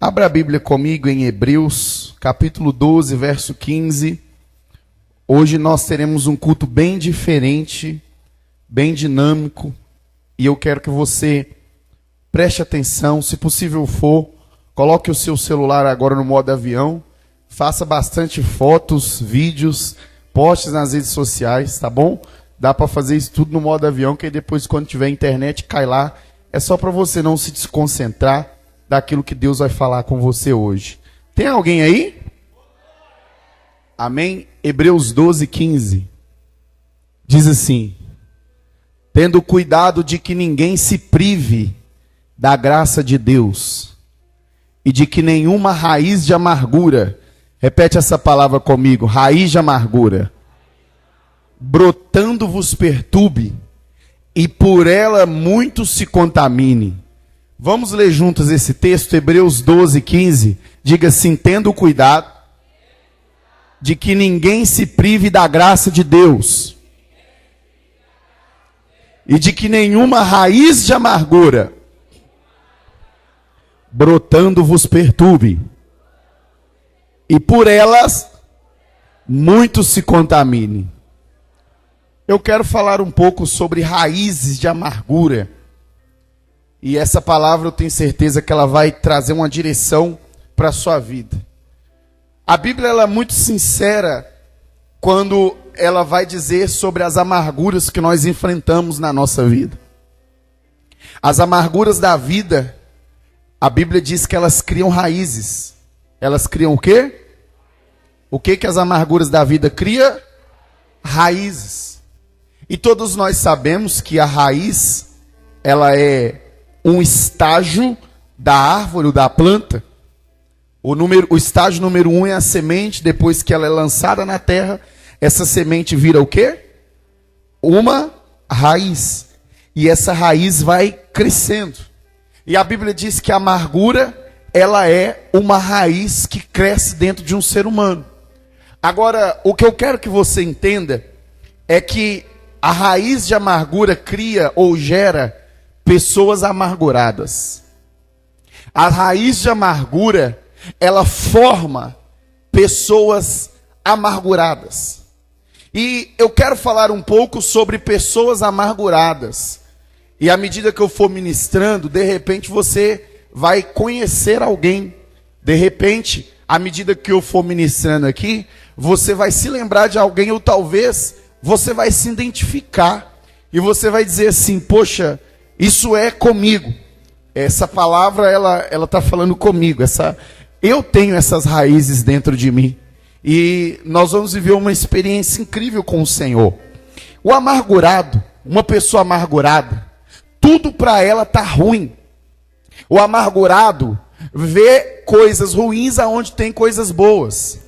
Abra a Bíblia comigo em Hebreus, capítulo 12, verso 15. Hoje nós teremos um culto bem diferente, bem dinâmico, e eu quero que você preste atenção, se possível for, coloque o seu celular agora no modo avião, faça bastante fotos, vídeos, poste nas redes sociais, tá bom? Dá para fazer isso tudo no modo avião, que aí depois quando tiver internet cai lá. É só para você não se desconcentrar daquilo que Deus vai falar com você hoje. Tem alguém aí? Amém? Hebreus 12, 15. Diz assim: tendo cuidado de que ninguém se prive da graça de Deus, e de que nenhuma raiz de amargura, repete essa palavra comigo, raiz de amargura, brotando vos perturbe, e por ela muito se contamine. Vamos ler juntos esse texto, Hebreus 12, 15. Diga assim: tendo cuidado de que ninguém se prive da graça de Deus, e de que nenhuma raiz de amargura brotando vos perturbe, e por elas muito se contamine. Eu quero falar um pouco sobre raízes de amargura. E essa palavra eu tenho certeza que ela vai trazer uma direção para a sua vida. A Bíblia ela é muito sincera quando ela vai dizer sobre as amarguras que nós enfrentamos na nossa vida. As amarguras da vida, a Bíblia diz que elas criam raízes. Elas criam o quê? O que que as amarguras da vida criam? Raízes. E todos nós sabemos que a raiz, ela é um estágio da árvore ou da planta. O estágio número 1 é a semente. Depois que ela é lançada na terra, essa semente vira o quê? Uma raiz. E essa raiz vai crescendo. E a Bíblia diz que a amargura, ela é uma raiz que cresce dentro de um ser humano. Agora, o que eu quero que você entenda é que a raiz de amargura cria ou gera pessoas amarguradas. A raiz de amargura, ela forma pessoas amarguradas. E eu quero falar um pouco sobre pessoas amarguradas. E à medida que eu for ministrando, de repente você vai conhecer alguém. De repente, à medida que eu for ministrando aqui, você vai se lembrar de alguém, ou talvez você vai se identificar. E você vai dizer assim: poxa, isso é comigo. Essa palavra, ela está falando comigo. Eu tenho essas raízes dentro de mim. E nós vamos viver uma experiência incrível com o Senhor. O amargurado, uma pessoa amargurada, tudo para ela está ruim. O amargurado vê coisas ruins aonde tem coisas boas.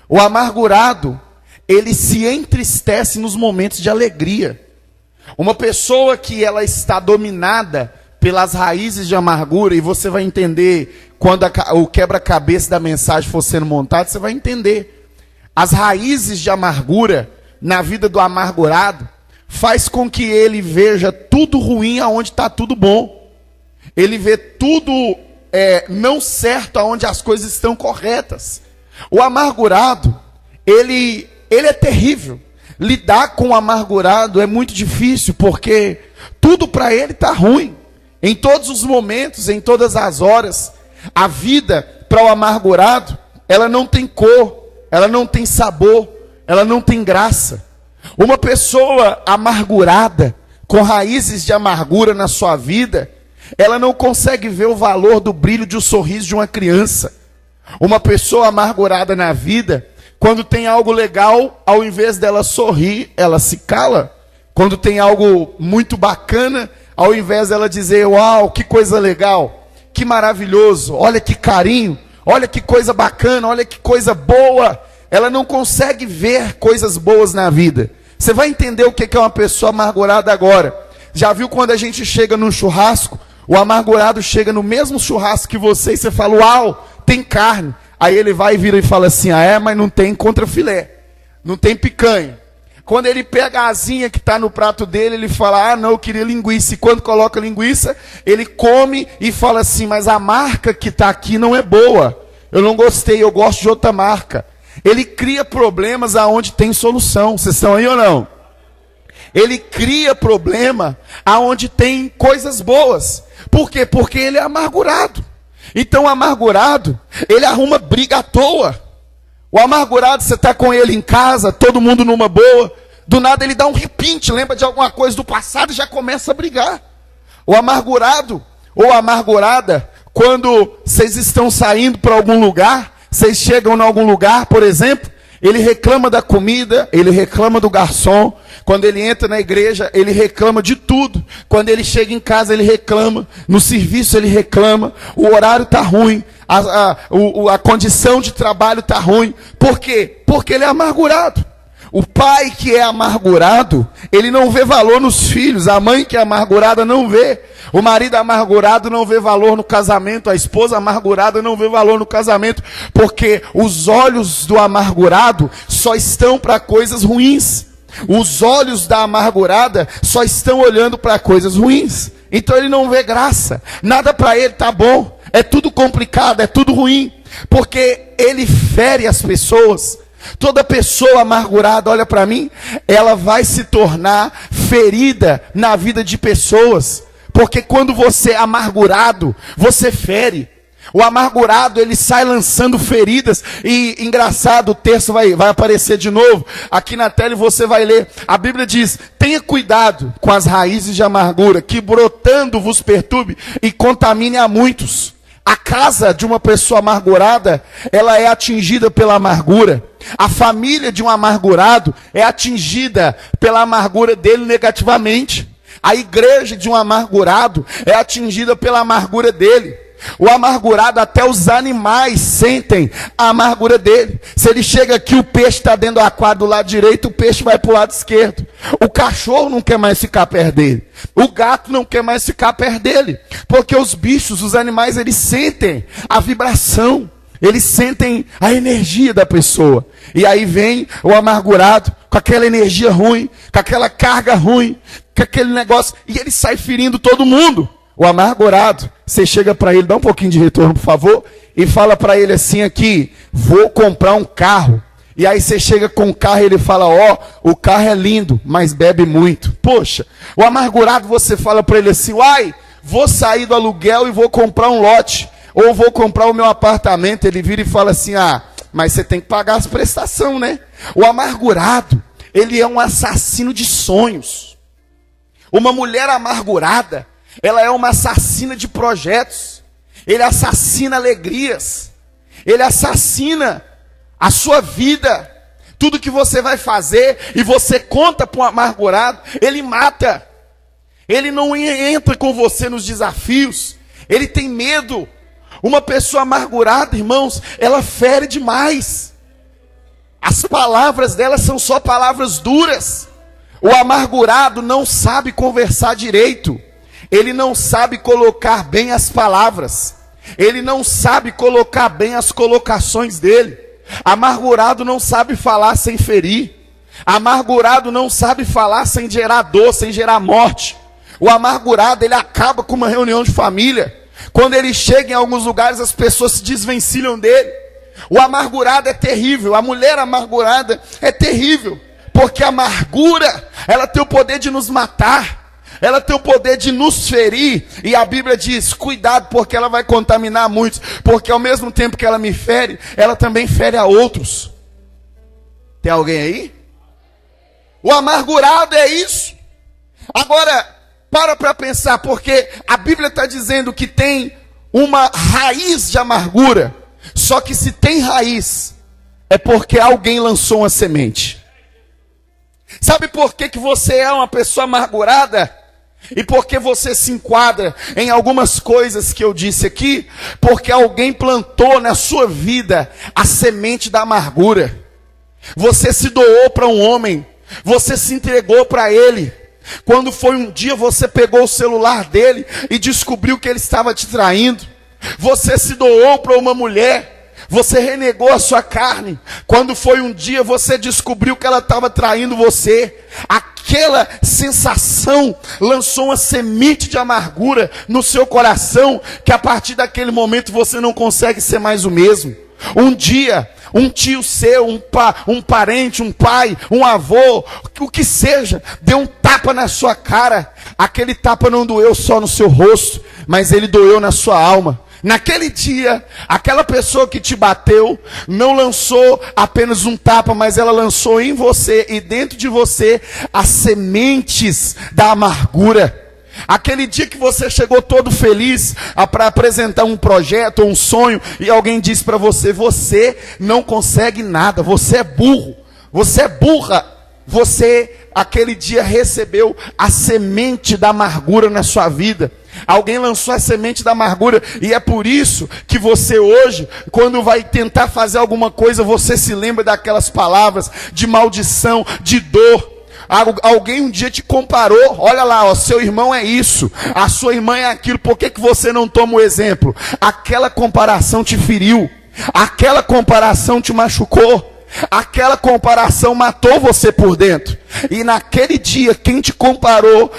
O amargurado, ele se entristece nos momentos de alegria. Uma pessoa que ela está dominada pelas raízes de amargura, e você vai entender quando o quebra-cabeça da mensagem for sendo montado, você vai entender. As raízes de amargura na vida do amargurado faz com que ele veja tudo ruim aonde está tudo bom. Ele vê tudo não certo aonde as coisas estão corretas. O amargurado, ele é terrível. Lidar com o amargurado é muito difícil, porque tudo para ele está ruim. Em todos os momentos, em todas as horas, a vida para o amargurado, ela não tem cor, ela não tem sabor, ela não tem graça. Uma pessoa amargurada, com raízes de amargura na sua vida, ela não consegue ver o valor do brilho de um sorriso de uma criança. Uma pessoa amargurada na vida, quando tem algo legal, ao invés dela sorrir, ela se cala. Quando tem algo muito bacana, ao invés dela dizer: uau, que coisa legal, que maravilhoso, olha que carinho, olha que coisa bacana, olha que coisa boa, ela não consegue ver coisas boas na vida. Você vai entender o que é uma pessoa amargurada agora. Já viu quando a gente chega num churrasco, o amargurado chega no mesmo churrasco que você, e você fala: uau, tem carne. Aí ele vai e vira e fala assim: ah, mas não tem contrafilé, não tem picanha. Quando ele pega a asinha que está no prato dele, ele fala, ah não, eu queria linguiça. E quando coloca linguiça, ele come e fala assim, mas a marca que está aqui não é boa. Eu não gostei, eu gosto de outra marca. Ele cria problemas aonde tem solução. Vocês estão aí ou não? Ele cria problema aonde tem coisas boas. Por quê? Porque ele é amargurado. Então o amargurado, ele arruma briga à toa. O amargurado, você está com ele em casa, todo mundo numa boa, do nada ele dá um repinte, lembra de alguma coisa do passado e já começa a brigar. O amargurado ou a amargurada, quando vocês estão saindo para algum lugar, vocês chegam em algum lugar, por exemplo, ele reclama da comida, ele reclama do garçom. Quando ele entra na igreja, ele reclama de tudo. Quando ele chega em casa, ele reclama. No serviço, ele reclama. O horário está ruim. A condição de trabalho está ruim. Por quê? Porque ele é amargurado. O pai que é amargurado, ele não vê valor nos filhos. A mãe que é amargurada não vê. O marido amargurado não vê valor no casamento. A esposa amargurada não vê valor no casamento. Porque os olhos do amargurado só estão para coisas ruins. Os olhos da amargurada só estão olhando para coisas ruins. Então ele não vê graça. Nada para ele tá bom. É tudo complicado, é tudo ruim. Porque ele fere as pessoas. Toda pessoa amargurada, olha para mim, ela vai se tornar ferida na vida de pessoas. Porque quando você é amargurado, você fere. O amargurado, ele sai lançando feridas. E engraçado, o texto vai aparecer de novo. Aqui na tela você vai ler. A Bíblia diz, tenha cuidado com as raízes de amargura, que brotando vos perturbe e contamine a muitos. A casa de uma pessoa amargurada, ela é atingida pela amargura. A família de um amargurado é atingida pela amargura dele negativamente. A igreja de um amargurado é atingida pela amargura dele. O amargurado, até os animais sentem a amargura dele. Se ele chega aqui, o peixe está dentro do aquário do lado direito, o peixe vai para o lado esquerdo. O cachorro não quer mais ficar perto dele. O gato não quer mais ficar perto dele. Porque os bichos, os animais, eles sentem a vibração. Eles sentem a energia da pessoa. E aí vem o amargurado, com aquela energia ruim, com aquela carga ruim, com aquele negócio, e ele sai ferindo todo mundo. O amargurado, você chega para ele, dá um pouquinho de retorno, por favor, e fala para ele assim aqui, vou comprar um carro. E aí você chega com o carro e ele fala, ó, o carro é lindo, mas bebe muito. Poxa, o amargurado, você fala para ele assim, uai, vou sair do aluguel e vou comprar um lote, ou vou comprar o meu apartamento. Ele vira e fala assim, ah, mas você tem que pagar as prestações, né? O amargurado, ele é um assassino de sonhos. Uma mulher amargurada, ela é uma assassina de projetos. Ele assassina alegrias. Ele assassina a sua vida. Tudo que você vai fazer e você conta para um amargurado, ele mata. Ele não entra com você nos desafios. Ele tem medo. Uma pessoa amargurada, irmãos, ela fere demais. As palavras dela são só palavras duras. O amargurado não sabe conversar direito. Ele não sabe colocar bem as palavras. Ele não sabe colocar bem as colocações dele. Amargurado não sabe falar sem ferir. Amargurado não sabe falar sem gerar dor, sem gerar morte. O amargurado, ele acaba com uma reunião de família. Quando ele chega em alguns lugares, as pessoas se desvencilham dele. O amargurado é terrível. A mulher amargurada é terrível. Porque a amargura, ela tem o poder de nos matar. Ela tem o poder de nos ferir. E a Bíblia diz, cuidado, porque ela vai contaminar muitos. Porque ao mesmo tempo que ela me fere, ela também fere a outros. Tem alguém aí? O amargurado é isso. Agora, para pensar, porque a Bíblia está dizendo que tem uma raiz de amargura. Só que se tem raiz, é porque alguém lançou uma semente. Sabe por que você é uma pessoa amargurada? E por que você se enquadra em algumas coisas que eu disse aqui? Porque alguém plantou na sua vida a semente da amargura. Você se doou para um homem. Você se entregou para ele. Quando foi um dia você pegou o celular dele e descobriu que ele estava te traindo. Você se doou para uma mulher. Você renegou a sua carne. Quando foi um dia você descobriu que ela estava traindo você. Aquela sensação lançou uma semente de amargura no seu coração, que a partir daquele momento você não consegue ser mais o mesmo. Um dia, um tio seu, um parente, um pai, um avô, o que seja, deu um tapa na sua cara. Aquele tapa não doeu só no seu rosto, mas ele doeu na sua alma. Naquele dia, aquela pessoa que te bateu não lançou apenas um tapa, mas ela lançou em você e dentro de você as sementes da amargura. Aquele dia que você chegou todo feliz para apresentar um projeto ou um sonho e alguém disse para você: você não consegue nada, você é burro, você é burra. Você, aquele dia, recebeu a semente da amargura na sua vida. Alguém lançou a semente da amargura e é por isso que você hoje, quando vai tentar fazer alguma coisa, você se lembra daquelas palavras de maldição, de dor. Alguém um dia te comparou, olha lá, ó, seu irmão é isso, a sua irmã é aquilo, por que você não toma o exemplo? Aquela comparação te feriu, aquela comparação te machucou. Aquela comparação matou você por dentro. E naquele dia, quem te comparou,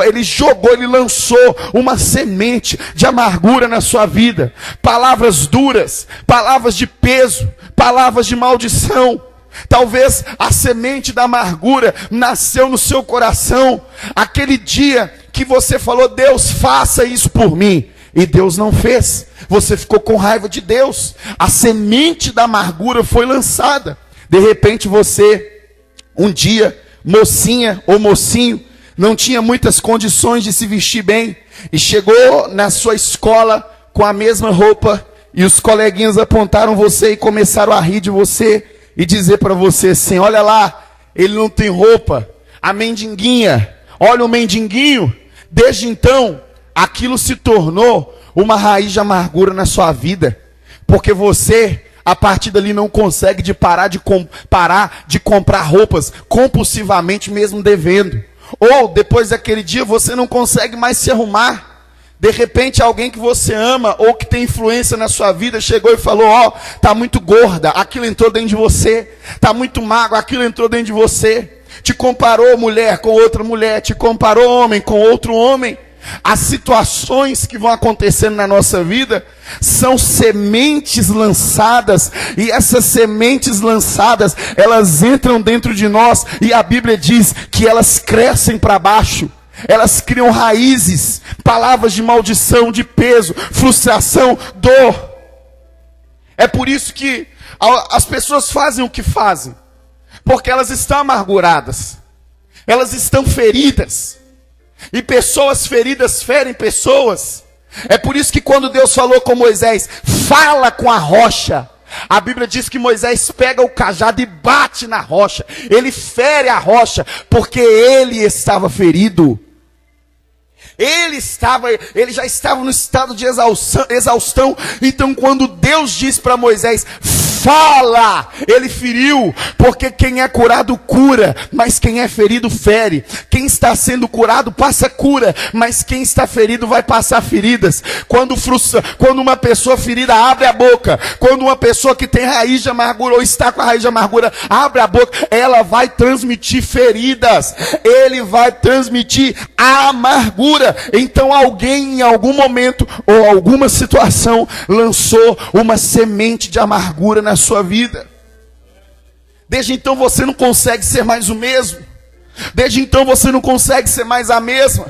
ele lançou uma semente de amargura na sua vida. Palavras duras, palavras de peso, palavras de maldição. Talvez a semente da amargura nasceu no seu coração. Aquele dia que você falou: Deus, faça isso por mim. E Deus não fez. Você ficou com raiva de Deus. A semente da amargura foi lançada. De repente você, um dia, mocinha ou mocinho, não tinha muitas condições de se vestir bem. E chegou na sua escola com a mesma roupa. E os coleguinhas apontaram você e começaram a rir de você. E dizer para você assim: olha lá, ele não tem roupa. A mendinguinha, olha o mendinguinho. Desde então, aquilo se tornou uma raiz de amargura na sua vida. Porque você, a partir dali, não consegue parar de comprar roupas compulsivamente, mesmo devendo. Ou, depois daquele dia, você não consegue mais se arrumar. De repente, alguém que você ama ou que tem influência na sua vida chegou e falou: ó, tá muito gorda, aquilo entrou dentro de você. Tá muito magro, aquilo entrou dentro de você. Te comparou mulher com outra mulher, te comparou homem com outro homem. As situações que vão acontecendo na nossa vida são sementes lançadas, e essas sementes lançadas, elas entram dentro de nós, e a Bíblia diz que elas crescem para baixo. Elas criam raízes, palavras de maldição, de peso, frustração, dor. É por isso que as pessoas fazem o que fazem, porque elas estão amarguradas, elas estão feridas, e pessoas feridas ferem pessoas. É por isso que quando Deus falou com Moisés: fala com a rocha, a Bíblia diz que Moisés pega o cajado e bate na rocha. Ele fere a rocha, porque ele estava ferido. Ele já estava no estado de exaustão. Então quando Deus disse para Moisés: fala, ele feriu, porque quem é curado cura, mas quem é ferido fere. Quem está sendo curado passa cura, mas quem está ferido vai passar feridas. Quando uma pessoa ferida abre a boca, quando uma pessoa que tem raiz de amargura ou está com a raiz de amargura abre a boca, ela vai transmitir feridas, ele vai transmitir a amargura. Então alguém em algum momento ou alguma situação lançou uma semente de amargura na sua vida. Desde então você não consegue ser mais o mesmo. Desde então você não consegue ser mais a mesma.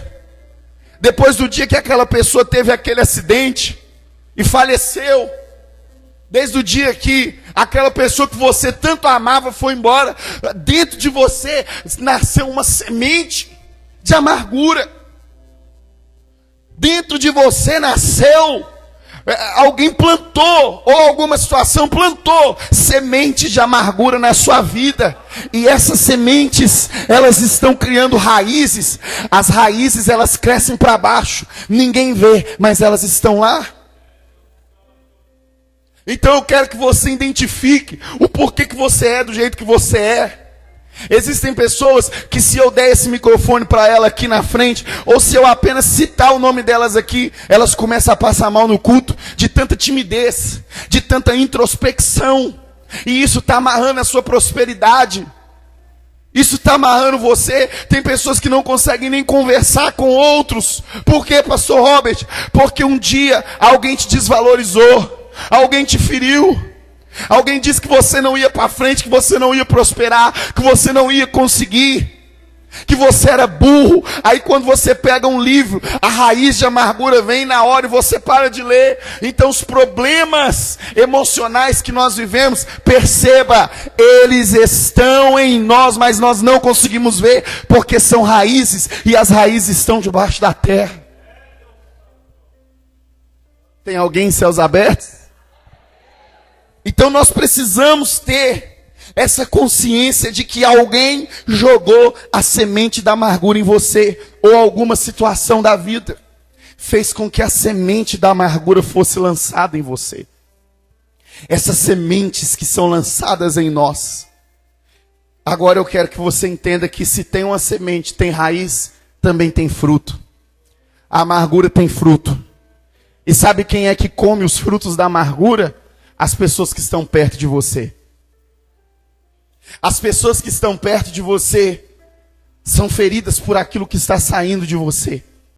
Depois do dia que aquela pessoa teve aquele acidente e faleceu, desde o dia que aquela pessoa que você tanto amava foi embora, dentro de você nasceu uma semente de amargura. Dentro de você nasceu, alguém plantou, ou alguma situação plantou sementes de amargura na sua vida. E essas sementes, elas estão criando raízes. As raízes, elas crescem para baixo. Ninguém vê, mas elas estão lá. Então eu quero que você identifique o porquê que você é do jeito que você é. Existem pessoas que, se eu der esse microfone para ela aqui na frente, ou se eu apenas citar o nome delas aqui, elas começam a passar mal no culto, de tanta timidez, de tanta introspecção. E isso está amarrando a sua prosperidade. Isso está amarrando você. Tem pessoas que não conseguem nem conversar com outros. Por quê, pastor Robert? Porque um dia alguém te desvalorizou, alguém te feriu. Alguém disse que você não ia para frente, que você não ia prosperar, que você não ia conseguir, que você era burro. Aí quando você pega um livro, a raiz de amargura vem na hora e você para de ler. Então os problemas emocionais que nós vivemos, perceba, eles estão em nós, mas nós não conseguimos ver, porque são raízes, e as raízes estão debaixo da terra. Tem alguém em céus abertos? Então nós precisamos ter essa consciência de que alguém jogou a semente da amargura em você, ou alguma situação da vida fez com que a semente da amargura fosse lançada em você. Essas sementes que são lançadas em nós. Agora eu quero que você entenda que se tem uma semente, tem raiz, também tem fruto. A amargura tem fruto. E sabe quem é que come os frutos da amargura? As pessoas que estão perto de você. As pessoas que estão perto de você são feridas por aquilo que está saindo de você.